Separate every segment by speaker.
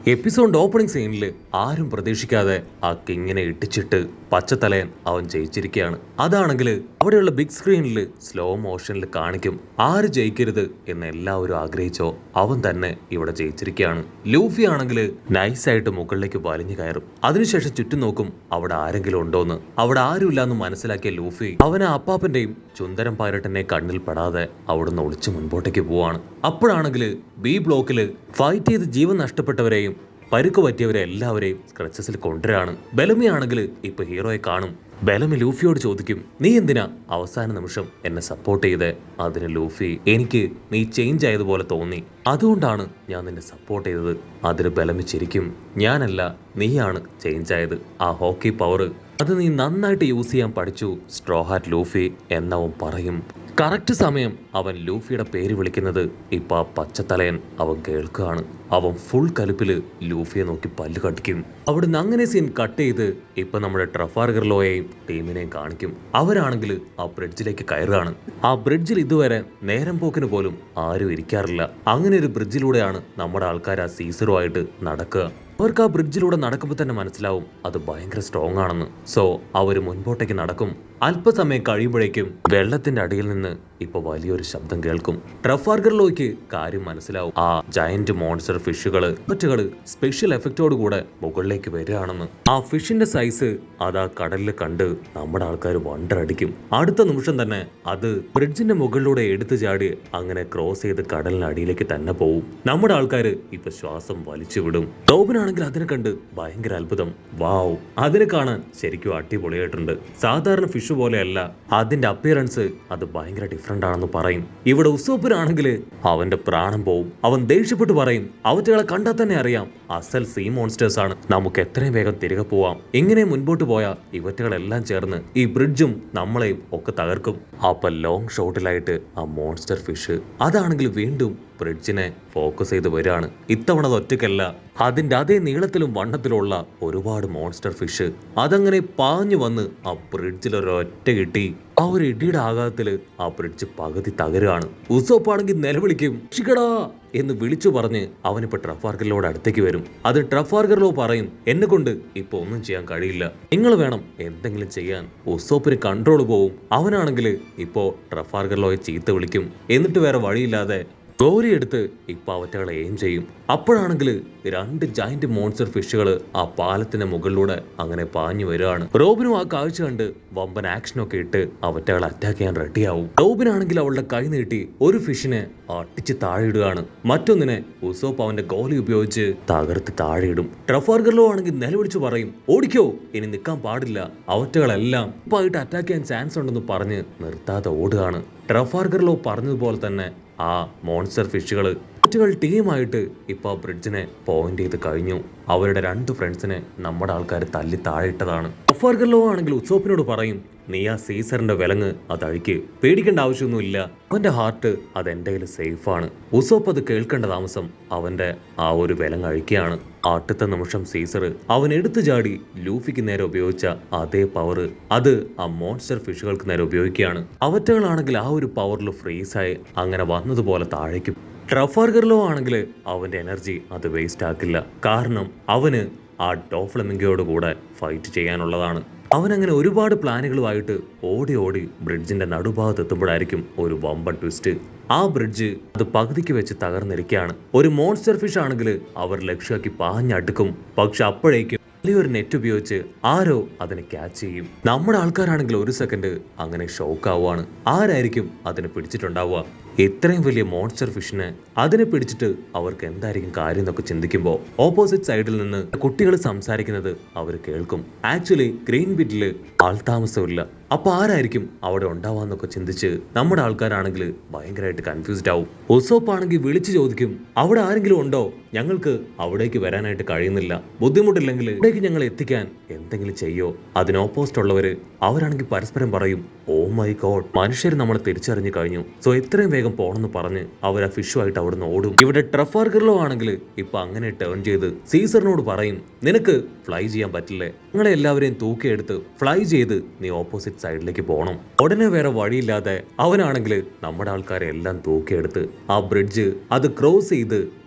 Speaker 1: Episode opening സീനിൽ ആരും പ്രതീക്ഷിക്കാതെ ആ കിങ്ങിനെ ഇട്ടിച്ചിട്ട് പച്ചത്തലയൻ അവൻ ജയിച്ചിരിക്കുകയാണ്. അതാണെങ്കിൽ അവിടെയുള്ള ബിഗ് സ്ക്രീനിൽ സ്ലോ മോഷനിൽ കാണിക്കും. ആര് ജയിക്കരുത് എന്ന് എല്ലാവരും ആഗ്രഹിച്ചോ അവൻ തന്നെ ഇവിടെ ജയിച്ചിരിക്കുകയാണ്. ലൂഫി ആണെങ്കിൽ നൈസായിട്ട് മുകളിലേക്ക് വലിഞ്ഞു കയറും. അതിനുശേഷം ചുറ്റും നോക്കും അവിടെ ആരെങ്കിലും ഉണ്ടോന്ന്. അവിടെ ആരുമില്ലാന്ന് മനസ്സിലാക്കിയ ലൂഫി അവനെ അപ്പാപ്പന്റെയും ചുന്ദരം പൈലറ്റിനെ കണ്ണിൽ പെടാതെ അവിടുന്ന് ഒളിച്ചു മുൻപോട്ടേക്ക് പോവാണ്. അപ്പോഴാണെങ്കിൽ ബി ബ്ലോക്കിൽ ഫൈറ്റ് ചെയ്ത് ജീവൻ നഷ്ടപ്പെട്ടവരെയും പരുക്ക് പറ്റിയവരെ എല്ലാവരെയും സ്ക്രച്ചസിൽ കൊണ്ടുവരാണ്. ബെലമിയാണെങ്കിൽ ഇപ്പൊ ഹീറോയെ കാണും. ബെലമി ലൂഫിയോട് ചോദിക്കും, നീ എന്തിനാ അവസാന നിമിഷം എന്നെ സപ്പോർട്ട് ചെയ്തേ? അതിന് ലൂഫി, എനിക്ക് നീ ചേഞ്ച് ആയതുപോലെ തോന്നി, അതുകൊണ്ടാണ് ഞാൻ നിന്നെ സപ്പോർട്ട് ചെയ്തത്. അതിന് ബെലമി ചിരിക്കും, ഞാനല്ല നീയാണ് ചേഞ്ച് ആയത്. ആ ഹോക്കി പവർ അത് നീ നന്നായിട്ട് യൂസ് ചെയ്യാൻ പഠിച്ചു സ്ട്രോ ഹാറ്റ് ലൂഫി എന്നവൻ പറയും. കറക്റ്റ് സമയം അവൻ ലൂഫിയുടെ പേര് വിളിക്കുന്നത് ഇപ്പൊ ആ പച്ചത്തലയൻ അവൻ കേൾക്കുകയാണ്. അവൻ ഫുൾ കലിപ്പില് ലൂഫിയെ നോക്കി പല്ല് കടിക്കും. അവിടുന്ന് അങ്ങനെ സീൻ കട്ട് ചെയ്ത് ഇപ്പൊ നമ്മുടെ ട്രഫാൽഗർ ലോയെയും ടീമിനെയും കാണിക്കും. അവരാണെങ്കിൽ ആ ബ്രിഡ്ജിലേക്ക് കയറുകയാണ്. ആ ബ്രിഡ്ജിൽ ഇതുവരെ നേരം പോക്കിന് പോലും ആരും ഇരിക്കാറില്ല. അങ്ങനെ ഒരു ബ്രിഡ്ജിലൂടെയാണ് നമ്മുടെ ആൾക്കാർ ആ സീസറുമായിട്ട് നടക്കുക. അവർക്ക് ആ ബ്രിഡ്ജിലൂടെ നടക്കുമ്പോൾ തന്നെ മനസ്സിലാവും അത് ഭയങ്കര സ്ട്രോങ് ആണെന്ന്. സോ അവര് മുൻപോട്ടേക്ക് നടക്കും. അല്പസമയം കഴിയുമ്പോഴേക്കും വെള്ളത്തിന്റെ അടിയിൽ നിന്ന് ഇപ്പൊ വലിയൊരു ശബ്ദം കേൾക്കും. ട്രഫാൽഗർ ലോയ്ക്ക് കാര്യം മനസ്സിലാവും. ആ ജയന്റ് മോൺസ്റ്റർ ഫിഷുകള് മറ്റുകള് സ്പെഷ്യൽ എഫക്റ്റോട് കൂടെ മുകളിലേക്ക് വരികയാണെന്ന്. ആ ഫിഷിന്റെ സൈസ് അതാ കടലിൽ കണ്ട് നമ്മുടെ ആൾക്കാർ വണ്ടറടിക്കും. അടുത്ത നിമിഷം തന്നെ അത് ബ്രിഡ്ജിന്റെ മുകളിലൂടെ എടുത്തു ചാടി അങ്ങനെ ക്രോസ് ചെയ്ത് കടലിനടിയിലേക്ക് തന്നെ പോവും. നമ്മുടെ ആൾക്കാര് ഇപ്പൊ ശ്വാസം വലിച്ചു വിടും. ടോബിനാണെങ്കിൽ അതിനെ കണ്ട് ഭയങ്കര അത്ഭുതം. വാവ്, അതിനെ കാണാൻ ശരിക്കും അടിപൊളിയായിട്ടുണ്ട്. സാധാരണ ഫിഷ് പോലെയല്ല, അതിന്റെ അപ്പിയറൻസ് അത് ഭയങ്കര ഡിഫറെന്റ് ആണെന്ന് പറയും. ഇവിടെ ഉസോപ്പിനാണെങ്കിൽ അവന്റെ പ്രാണം പോവും. അവൻ ദേഷ്യപ്പെട്ട് പറയും, അവറ്റകളെ കണ്ടാൽ തന്നെ അറിയാം അസൽ സീ മോൺസ്റ്റേഴ്സ് ആണ്, നമുക്ക് എത്രയും വേഗം തിരികെ പോവാം. എങ്ങനെ മുൻപോട്ട് പോയാൽ ഇവറ്റകളെല്ലാം ചേർന്ന് ഈ ബ്രിഡ്ജും നമ്മളെയും ഒക്കെ തകർക്കും. അപ്പൊ ലോങ് ഷോട്ടിലായിട്ട് ആ മോൺസ്റ്റർ ഫിഷ് അതാണെങ്കിൽ വീണ്ടും ബ്രിഡ്ജിനെ ഫോക്കസ് ചെയ്ത് വരികയാണ്. ഇത്തവണ അത് ഒറ്റയ്ക്കല്ല, അതിന്റെ അതേ നീളത്തിലും വണ്ണത്തിലുള്ള ഒരുപാട് മോൺസ്റ്റർ ഫിഷ് അതങ്ങനെ പാഞ്ഞു വന്ന് ആ ബ്രിഡ്ജിൽ ഒരൊറ്റ കിട്ടി. ആ ഒരു ഇടിയുടെ ആഘാതത്തില് ആ ബ്രിഡ്ജ് പകുതി തകരുകയാണ്. ഉസോപ്പാണെങ്കിൽ നിലവിളിക്കും, രക്ഷിക്കടാ എന്ന് വിളിച്ചു പറഞ്ഞ് അവനിപ്പോ ട്രഫാൽഗറിലോട് അടുത്തേക്ക് വരും. അത് ട്രഫാൽഗറിലോ പറയും, എന്നെ കൊണ്ട് ഇപ്പൊ ഒന്നും ചെയ്യാൻ കഴിയില്ല, നിങ്ങൾ വേണം എന്തെങ്കിലും ചെയ്യാൻ. ഉസോപ്പിന് കൺട്രോൾ പോവും. അവനാണെങ്കിൽ ഇപ്പോ ട്രഫാൽഗറിലോയെ ചീത്ത വിളിക്കും. എന്നിട്ട് വേറെ വഴിയില്ലാതെ ഗോരി എടുത്ത് ഇപ്പൊ അവറ്റകളെ എയിം ചെയ്യും. അപ്പോഴാണെങ്കിൽ രണ്ട് ജയന്റ് മോൺസ്റ്റർ ഫിഷുകൾ ആ പാലത്തിന്റെ മുകളിലൂടെ അങ്ങനെ പാഞ്ഞു വരികയാണ്. റോബിനും ആ കാഴ്ച കണ്ട് വമ്പൻ ആക്ഷനൊക്കെ ഇട്ട് അവറ്റകളെ അറ്റാക്ക് ചെയ്യാൻ റെഡിയാവും. റോബിനാണെങ്കിൽ അവളുടെ കൈ നീട്ടി ഒരു ഫിഷിനെ അട്ടിച്ച് താഴെയിടുകയാണ്. മറ്റൊന്നിനെ ഉസോപ്പ് അവന്റെ ഗോലി ഉപയോഗിച്ച് തകർത്ത് താഴെയിടും. ട്രഫാൽഗറിലോ ആണെങ്കിൽ നിലവിളിച്ചു പറയും, ഓടിക്കോ, ഇനി നിൽക്കാൻ പാടില്ല, അവറ്റകളെല്ലാം ഇപ്പായിട്ട് അറ്റാക്ക് ചെയ്യാൻ ചാൻസ് ഉണ്ടെന്ന് പറഞ്ഞ് നിർത്താതെ ഓടുകയാണ്. ട്രഫാൽഗറിലോ പറഞ്ഞതുപോലെ തന്നെ ആ മോൺസ്റ്റർ ഫിഷുകള് ടീമായിട്ട് ഇപ്പൊ ബ്രിഡ്ജിനെ പോയിന്റ് ചെയ്ത് കഴിഞ്ഞു. അവരുടെ രണ്ട് ഫ്രണ്ട്സിനെ നമ്മുടെ ആൾക്കാർ തല്ലി താഴെയിട്ടതാണ്. ട്രഫാൽഗറിലോ ആണെങ്കിൽ ഉസോപ്പിനോട് പറയും, നീ ആ സീസറിന്റെ വിലങ്ങ് അത് അഴിക്ക്, പേടിക്കേണ്ട ആവശ്യമൊന്നുമില്ല, അവന്റെ ഹാർട്ട് അത് എൻ്റെ കയ്യിൽ സേഫാണ്. ഉസോപ്പ് അത് കേൾക്കേണ്ട താമസം അവന്റെ ആ ഒരു വിലങ്ങ് അഴിക്കുകയാണ്. അടുത്ത നിമിഷം സീസർ അവൻ എടുത്തു ചാടി ലൂഫിക്ക് നേരെ ഉപയോഗിച്ച അതേ പവർ അത് ആ മോൺസ്റ്റർ ഫിഷുകൾക്ക് നേരെ ഉപയോഗിക്കുകയാണ്. അവറ്റകളാണെങ്കിൽ ആ ഒരു പവറിൽ ഫ്രീസായി അങ്ങനെ വന്നതുപോലെ താഴേക്ക്. ട്രഫാൽഗറിലോ ആണെങ്കിൽ അവന്റെ എനർജി അത് വേസ്റ്റ് ആക്കില്ല. കാരണം അവന് ആ ഡോഫ്ലമിംഗോട് കൂടെ ഫൈറ്റ് ചെയ്യാനുള്ളതാണ്. അവനങ്ങനെ ഒരുപാട് പ്ലാനുകളുമായിട്ട് ഓടി ഓടി ബ്രിഡ്ജിന്റെ നടുഭാഗത്ത് എത്തുമ്പോഴായിരിക്കും ഒരു വമ്പൻ ട്വിസ്റ്റ്. ആ ബ്രിഡ്ജ് അത് പകുതിക്ക് വെച്ച് തകർന്നിരിക്കുകയാണ്. ഒരു മോൺസ്റ്റർ ഫിഷ് ആണെങ്കിൽ അവർ ലക്ഷ്യമാക്കി പാഞ്ഞടുക്കും. പക്ഷെ അപ്പോഴേക്കും വലിയൊരു നെറ്റ് ഉപയോഗിച്ച് ആരോ അതിനെ ക്യാച്ച് ചെയ്യും. നമ്മുടെ ആൾക്കാരാണെങ്കിൽ ഒരു സെക്കൻഡ് അങ്ങനെ ഷോക്ക് ആവുകയാണ്. ആരായിരിക്കും അതിനെ പിടിച്ചിട്ടുണ്ടാവുക? ഇത്രയും വലിയ മോൺസ്റ്റർ ഫിഷിനെ അതിനെ പിടിച്ചിട്ട് അവർക്ക് എന്തായിരിക്കും കാര്യം എന്നൊക്കെ ചിന്തിക്കുമ്പോൾ ഓപ്പോസിറ്റ് സൈഡിൽ നിന്ന് കുട്ടികൾ സംസാരിക്കുന്നത് അവർ കേൾക്കും. ആക്ച്വലി ഗ്രീൻ ബിറ്റില് ആൾതാമസമില്ല. അപ്പൊ ആരായിരിക്കും അവിടെ ഉണ്ടാവാന്നൊക്കെ ചിന്തിച്ച് നമ്മുടെ ആൾക്കാരാണെങ്കിൽ ഭയങ്കരമായിട്ട് കൺഫ്യൂസ്ഡ് ആവും. ഉസോപ്പ് ആണെങ്കിൽ വിളിച്ചു ചോദിക്കും, അവിടെ ആരെങ്കിലും ഉണ്ടോ? ഞങ്ങൾക്ക് അവിടേക്ക് വരാനായിട്ട് കഴിയുന്നില്ല, ബുദ്ധിമുട്ടില്ലെങ്കിൽ ഇവിടേക്ക് ഞങ്ങൾ എത്തിക്കാൻ എന്തെങ്കിലും ചെയ്യോ? അതിന് ഓപ്പോസിറ്റ് ഉള്ളവര് അവരാണെങ്കിൽ പരസ്പരം പറയും, ഓ മൈ ഗോഡ്, മനുഷ്യർ നമ്മളെ തിരിച്ചറിഞ്ഞു കഴിഞ്ഞു, സോ എത്രയും വേഗം പോണെന്ന് പറഞ്ഞ് അവർ ആ ഫിഷുമായിട്ട് അവിടുന്ന് ഓടും. ഇവിടെ ട്രഫാൽഗറിലോ ആണെങ്കിൽ ഇപ്പൊ അങ്ങനെ ടേൺ ചെയ്ത് സീസറിനോട് പറയും, നിനക്ക് ഫ്ലൈ ചെയ്യാൻ പറ്റില്ലേ, നിങ്ങളെ എല്ലാവരെയും തൂക്കിയെടുത്ത് ഫ്ലൈ ചെയ്ത് നീ ഓപ്പോസിറ്റ് സൈഡിലേക്ക് പോകണം. ഉടനെ വേറെ വഴിയില്ലാതെ അവനാണെങ്കിൽ നമ്മുടെ ആൾക്കാരെ എല്ലാം തൂക്കിയെടുത്ത് ആ ബ്രിഡ്ജ് അത് ക്രോസ് ചെയ്ത്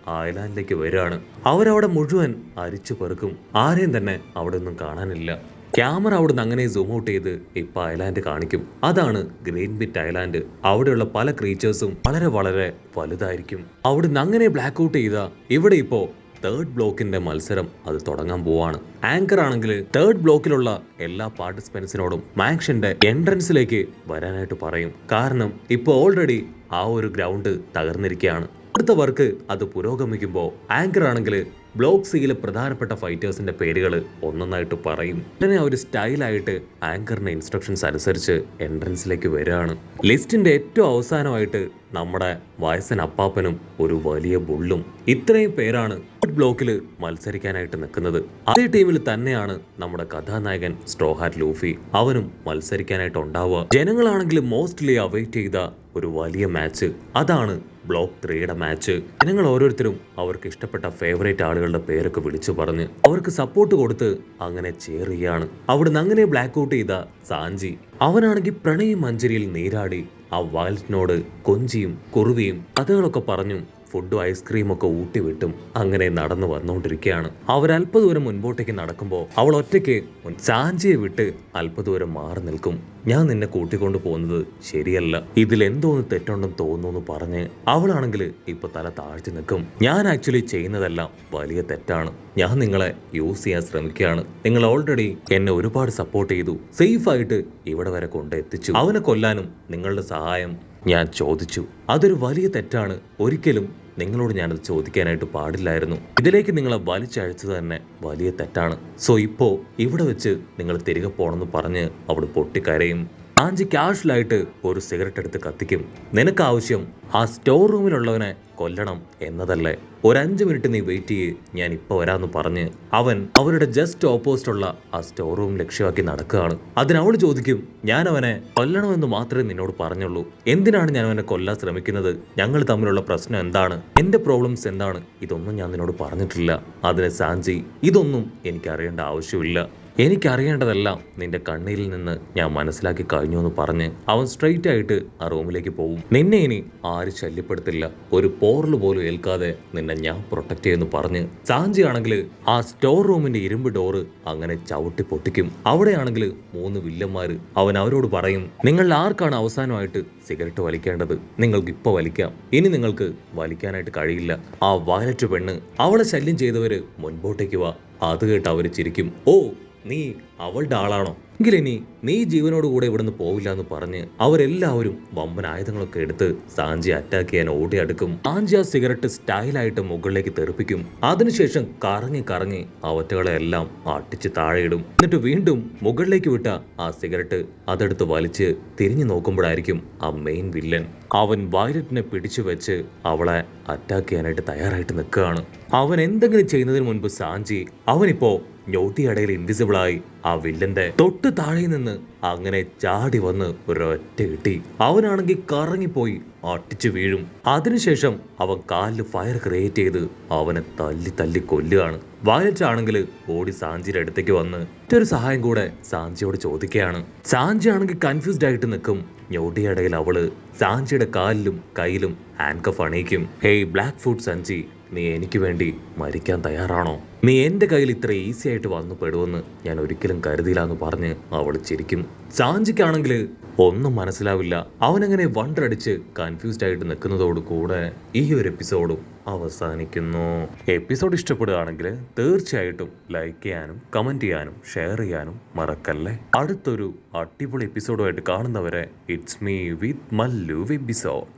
Speaker 1: ഐലാൻഡിലേക്ക് വരികയാണ്. അവരവിടെ മുഴുവൻ അരിച്ചു പെറുക്കും. ആരെയും തന്നെ അവിടെ ഒന്നും കാണാനില്ല. ക്യാമറ അവിടുന്ന് അങ്ങനെ സൂം ഔട്ട് ചെയ്ത് ഇപ്പൊ ഐലാൻഡ് കാണിക്കും. അതാണ് ഗ്രീൻ ബിറ്റ് ഐലാൻഡ്. അവിടെയുള്ള പല ക്രീച്ചേഴ്സും വളരെ വളരെ വലുതായിരിക്കും. അവിടുന്ന് അങ്ങനെ ബ്ലാക്ക് ഔട്ട് ചെയ്ത ഇവിടെ ഇപ്പോ തേർഡ് ബ്ലോക്കിന്റെ മത്സരം അത് തുടങ്ങാൻ പോവാണ്. ആങ്കർ ആണെങ്കിൽ തേർഡ് ബ്ലോക്കിലുള്ള എല്ലാ പാർട്ടിസിപ്പൻസിനോടും മാക്സിന്റെ എൻട്രൻസിലേക്ക് വരാനായിട്ട് പറയും. കാരണം ഇപ്പോൾ ഓൾറെഡി ആ ഒരു ഗ്രൗണ്ട് തകർന്നിരിക്കുകയാണ്. അടുത്ത വർക്ക് അത് പുരോഗമിക്കുമ്പോൾ ആങ്കർ ആണെങ്കിൽ ബ്ലോക്ക് സിയിലെ പ്രധാനപ്പെട്ട ഫൈറ്റേഴ്സിന്റെ പേരുകൾ ഒന്നൊന്നായിട്ട് പറയും. ഉടനെ ഒരു സ്റ്റൈലായിട്ട് ആങ്കറിന്റെ ഇൻസ്ട്രക്ഷൻസ് അനുസരിച്ച് എൻട്രൻസിലേക്ക് വരികയാണ്. ലിസ്റ്റിന്റെ ഏറ്റവും അവസാനമായിട്ട് നമ്മുടെ വയസ്സൻ അപ്പാപ്പനും ഒരു വലിയ ബുള്ളും. ഇത്രയും പേരാണ് ബ്ലോക്കിൽ മത്സരിക്കാനായിട്ട് നിൽക്കുന്നത്. അതേ ടീമിൽ തന്നെയാണ് നമ്മുടെ കഥാനായകൻ സ്ട്രോ ഹാറ്റ് ലൂഫി. അവനും മത്സരിക്കാനായിട്ട് ഉണ്ടാവുക. ജനങ്ങളാണെങ്കിൽ മോസ്റ്റ്ലി അവൈറ്റ് ചെയ്ത ഒരു വലിയ മാച്ച്, അതാണ് ബ്ലോക്ക് 3യുടെ മാച്ച്. ജനങ്ങൾ ഓരോരുത്തരും അവർക്ക് ഇഷ്ടപ്പെട്ട ഫേവറേറ്റ് ആളുകളുടെ പേരൊക്കെ വിളിച്ചു പറഞ്ഞ് അവർക്ക് സപ്പോർട്ട് കൊടുത്ത് അങ്ങനെ ചേറുകയാണ്. അവിടുന്ന് അങ്ങനെ ബ്ലാക്ക് ഔട്ട് ചെയ്ത സാഞ്ചി അവനാണെങ്കിൽ പ്രണയ മഞ്ചരിയിൽ നീരാടി ആ വയലറ്റിനോട് കൊഞ്ചിയും കുറുവിയും കഥകളൊക്കെ പറഞ്ഞു ഫുഡും ഐസ്ക്രീം ഒക്കെ ഊട്ടിവിട്ടും അങ്ങനെ നടന്നു വന്നുകൊണ്ടിരിക്കുകയാണ്. അവരല്പദൂരം മുൻപോട്ടേക്ക് നടക്കുമ്പോൾ അവൾ ഒറ്റയ്ക്ക് സാഞ്ചിയെ വിട്ട് അല്പദൂരം മാറി നിൽക്കും. ഞാൻ നിന്നെ കൂട്ടിക്കൊണ്ടു പോകുന്നത് ശരിയല്ല, ഇതിലെന്തോന്ന് തെറ്റുണ്ടെന്ന് തോന്നുന്നു പറഞ്ഞ് അവളാണെങ്കിൽ ഇപ്പൊ തല താഴ്ത്തി നിൽക്കും. ഞാൻ ആക്ച്വലി ചെയ്യുന്നതെല്ലാം വലിയ തെറ്റാണ്. ഞാൻ നിങ്ങളെ യൂസ് ചെയ്യാൻ ശ്രമിക്കുകയാണ്. നിങ്ങൾ ഓൾറെഡി എന്നെ ഒരുപാട് സപ്പോർട്ട് ചെയ്തു, സേഫ് ആയിട്ട് ഇവിടെ വരെ കൊണ്ടെത്തിച്ചു. അവനെ കൊല്ലാനും നിങ്ങളുടെ സഹായം ഞാൻ ചോദിച്ചു. അതൊരു വലിയ തെറ്റാണ്. ഒരിക്കലും നിങ്ങളോട് ഞാനത് ചോദിക്കാനായിട്ട് പാടില്ലായിരുന്നു. ഇതിലേക്ക് നിങ്ങളെ വലിച്ചഴച്ചത് തന്നെ വലിയ തെറ്റാണ്. സോ ഇപ്പോ ഇവിടെ വെച്ച് നിങ്ങൾ തിരികെ പോണെന്ന് പറഞ്ഞ് അവിടെ പൊട്ടിക്കരയും. ആഞ്ചി കാഷ്വലായിട്ട് ഒരു സിഗരറ്റ് എടുത്ത് കത്തിക്കും. നിനക്ക് ആവശ്യം ആ സ്റ്റോർ റൂമിലുള്ളവനെ കൊല്ലണം എന്നതല്ലേ? ഒരു 5 മിനിറ്റ് നീ വെയിറ്റ് ചെയ്യ്, ഞാൻ ഇപ്പൊ വരാന്ന് പറഞ്ഞ് അവൻ അവരുടെ ജസ്റ്റ് ഓപ്പോസിറ്റ് ഉള്ള ആ സ്റ്റോർ റൂം ലക്ഷ്യമാക്കി നടക്കുകയാണ്. അതിനവൾ ചോദിക്കും, ഞാൻ അവനെ കൊല്ലണമെന്ന് മാത്രമേ നിന്നോട് പറഞ്ഞുള്ളൂ. എന്തിനാണ് ഞാൻ അവനെ കൊല്ലാൻ ശ്രമിക്കുന്നത്? ഞങ്ങൾ തമ്മിലുള്ള പ്രശ്നം എന്താണ്? എന്റെ പ്രോബ്ലംസ് എന്താണ്? ഇതൊന്നും ഞാൻ നിന്നോട് പറഞ്ഞിട്ടില്ല. അതിന് സാഞ്ചി, ഇതൊന്നും എനിക്ക് അറിയേണ്ട ആവശ്യമില്ല. എനിക്കറിയേണ്ടതെല്ലാം നിന്റെ കണ്ണീരിൽ നിന്ന് ഞാൻ മനസ്സിലാക്കി കഴിഞ്ഞു എന്ന് പറഞ്ഞ് അവൻ സ്ട്രെയിറ്റ് ആയിട്ട് ആ റൂമിലേക്ക് പോകും. നിന്നെ ഇനി ആരും ശല്യപ്പെടുത്തില്ല, ഒരു പോറൽ പോലും ഏൽക്കാതെ നിന്നെ ഞാൻ പ്രൊട്ടക്ട് ചെയ്യുന്നു പറഞ്ഞ് സാഞ്ചി ആണെങ്കിൽ ആ സ്റ്റോർ റൂമിന്റെ ഇരുമ്പ് ഡോറ് അങ്ങനെ ചവിട്ടി പൊട്ടിക്കും. അവിടെയാണെങ്കിൽ 3 വില്ലന്മാര്. അവൻ അവരോട് പറയും, നിങ്ങൾ ആർക്കാണ് അവസാനമായിട്ട് സിഗരറ്റ് വലിക്കേണ്ടത്? നിങ്ങൾക്ക് ഇപ്പൊ വലിക്കാം, ഇനി നിങ്ങൾക്ക് വലിക്കാനായിട്ട് കഴിയില്ല. ആ വയലറ്റ് പെണ്ണ്, അവളെ ശല്യം ചെയ്തവര് മുൻപോട്ടേക്ക് വാ. അത് കേട്ട് അവര് ചിരിക്കും. ഓ, നീ അവളുടെ ആളാണോ? എങ്കിലിനി നീ ജീവനോട് കൂടെ ഇവിടുന്ന് പോവില്ല എന്ന് പറഞ്ഞ് അവരെല്ലാവരും വമ്പൻ ആയുധങ്ങളൊക്കെ എടുത്ത് സാഞ്ചി അറ്റാക്ക് ചെയ്യാൻ ഓടി അടുക്കും. സാഞ്ചി ആ സിഗരറ്റ് സ്റ്റൈലായിട്ട് മുകളിലേക്ക് തെറിപ്പിക്കും. അതിനുശേഷം കറങ്ങി കറങ്ങി ആ ഒറ്റകളെ എല്ലാം അട്ടിച്ച് താഴെയിടും. എന്നിട്ട് വീണ്ടും മുകളിലേക്ക് വിട്ട ആ സിഗരറ്റ് അതെടുത്ത് വലിച്ച് തിരിഞ്ഞു നോക്കുമ്പോഴായിരിക്കും ആ മെയിൻ വില്ലൻ. അവൻ വയലറ്റിനെ പിടിച്ചു വെച്ച് അവളെ അറ്റാക്ക് ചെയ്യാനായിട്ട് തയ്യാറായിട്ട് നിൽക്കുകയാണ്. അവൻ എന്തെങ്കിലും ചെയ്യുന്നതിന് മുൻപ് സാഞ്ചി അവനിപ്പോ ഞൊട്ടിയടയിൽ ഇൻവിസിബിളായി ആ വില്ലന്റെ തൊട്ട് താഴെ നിന്ന് അങ്ങനെ ചാടി വന്ന് ഒരൊറ്റ കിട്ടി. അവനാണെങ്കിൽ കറങ്ങിപ്പോയി അട്ടിച്ചു വീഴും. അതിനുശേഷം അവൻ കാലിൽ ഫയർ ക്രിയേറ്റ് ചെയ്ത് അവനെ തല്ലി തല്ലി കൊല്ലുകയാണ്. വയലറ്റ് ആണെങ്കിൽ ഓടി സാഞ്ചിയുടെ അടുത്തേക്ക് വന്ന് മറ്റൊരു സഹായം കൂടെ സാഞ്ചിയോട് ചോദിക്കുകയാണ്. സാഞ്ചി ആണെങ്കിൽ കൺഫ്യൂസ്ഡ് ആയിട്ട് നിൽക്കും. ഞൊടിയിടയിൽ അവള് സാഞ്ചിയുടെ കാലിലും കയ്യിലും ഹാൻഡ് കഫ് അണിയിക്കും. ഹേയ് ബ്ലാക്ക് ഫുഡ് സഞ്ചി, നീ എനിക്ക് വേണ്ടി മരിക്കാൻ തയ്യാറാണോ? നീ എൻ്റെ കയ്യിൽ ഇത്ര ഈസി ആയിട്ട് വന്നു പെടുമെന്ന് ഞാൻ ഒരിക്കലും കരുതിയില്ല എന്ന് പറഞ്ഞ് അവൾ ചിരിക്കും. സാഞ്ചിക്കാണെങ്കിൽ ഒന്നും മനസ്സിലാവില്ല. അവനങ്ങനെ വണ്ടടിച്ച് കൺഫ്യൂസ്ഡ് ആയിട്ട് നിൽക്കുന്നതോട് കൂടെ ഈ ഒരു എപ്പിസോഡും അവസാനിക്കുന്നു. എപ്പിസോഡ് ഇഷ്ടപ്പെടുകയാണെങ്കിൽ തീർച്ചയായിട്ടും ലൈക്ക് ചെയ്യാനും കമന്റ് ചെയ്യാനും ഷെയർ ചെയ്യാനും മറക്കല്ലേ. അടുത്തൊരു അടിപൊളി എപ്പിസോഡുമായിട്ട് കാണുന്നവരെ it's me with Mallu episode.